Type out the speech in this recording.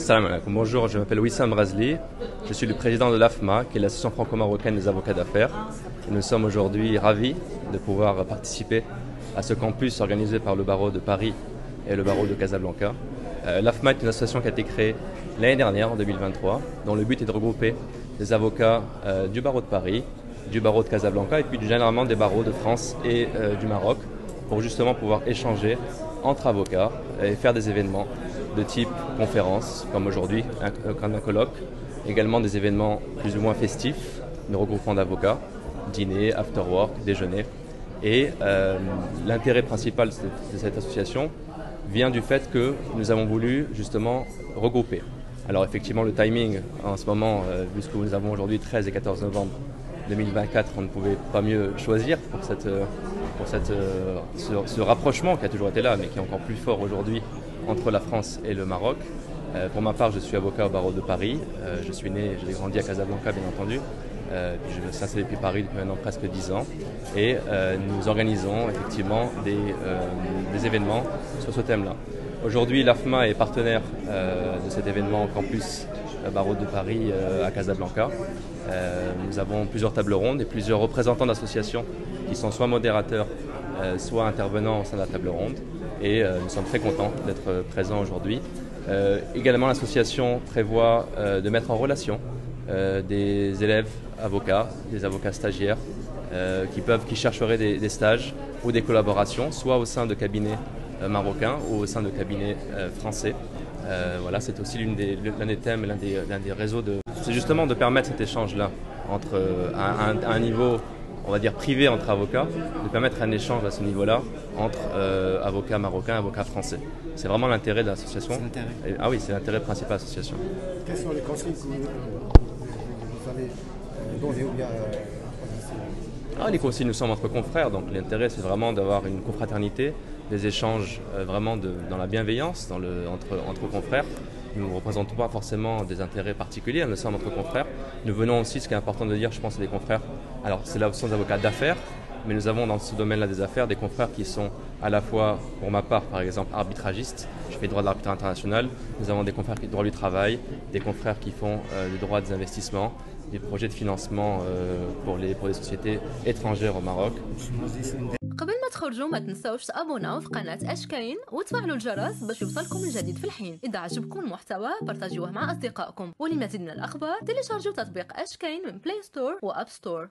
Salam alaikum. Bonjour, je m'appelle Wissam Razli. Je suis le président de l'AFMA, qui est l'association franco-marocaine des avocats d'affaires. Nous sommes aujourd'hui ravis de pouvoir participer à ce campus organisé par le barreau de Paris et le barreau de Casablanca. L'AFMA est une association qui a été créée l'année dernière, en 2023, dont le but est de regrouper des avocats du barreau de Paris, du barreau de Casablanca et puis généralement des barreaux de France et du Maroc pour justement pouvoir échanger entre avocats et faire des événements de type conférence, comme aujourd'hui, un colloque, également des événements plus ou moins festifs, de regroupement d'avocats, dîner, after-work, déjeuner. Et l'intérêt principal de cette association vient du fait que nous avons voulu justement regrouper. Alors effectivement, le timing en ce moment, puisque nous avons aujourd'hui 13 et 14 novembre 2024, on ne pouvait pas mieux choisir pour ce rapprochement qui a toujours été là, mais qui est encore plus fort aujourd'hui entre la France et le Maroc. Pour ma part, je suis avocat au barreau de Paris. Je suis né, j'ai grandi à Casablanca, bien entendu. Puis je me suis installé depuis Paris depuis maintenant presque 10 ans. Et nous organisons effectivement des événements sur ce thème-là. Aujourd'hui, l'AFMA est partenaire de cet événement au campus barreau de Paris à Casablanca. Nous avons plusieurs tables rondes et plusieurs représentants d'associations qui sont soit modérateurs, soit intervenants au sein de la table ronde. Et nous sommes très contents d'être présents aujourd'hui. Également, l'association prévoit de mettre en relation des élèves avocats, des avocats stagiaires qui chercheraient des stages ou des collaborations, soit au sein de cabinets marocains ou au sein de cabinets français. Voilà, c'est aussi l'un des thèmes, l'un des réseaux. C'est justement de permettre cet échange-là entre à un niveau, on va dire privé entre avocats, de permettre un échange à ce niveau-là entre avocats marocains et avocats français. C'est vraiment l'intérêt de l'association. C'est l'intérêt. Ah oui, c'est l'intérêt principal de l'association. Quels sont les conseils que vous allez donner ou bien Les consignes, nous sommes entre confrères, donc l'intérêt c'est vraiment d'avoir une confraternité, des échanges vraiment dans la bienveillance entre confrères. Nous ne représentons pas forcément des intérêts particuliers, nous sommes entre confrères. Nous venons aussi, ce qui est important de dire, je pense, c'est des confrères. Alors, c'est là où sont des avocats d'affaires, mais nous avons dans ce domaine-là des affaires des confrères qui sont à la fois, pour ma part, par exemple, arbitragistes. Je fais droit de l'arbitrage international. Nous avons des confrères qui font droit du travail, des confrères qui font le droit des investissements, des projets de financement pour les sociétés étrangères au Maroc. قبل ما تخرجوا ما تنسوش تابوناو في قناة أشكاين وتفعلوا الجرس باش يوصلكم الجديد في الحين. إذا عجبكم المحتوى بارتاجوه مع أصدقائكم، ولمزيد من الأخبار تيليشارجوا تطبيق أشكاين من بلاي ستور وأب ستور.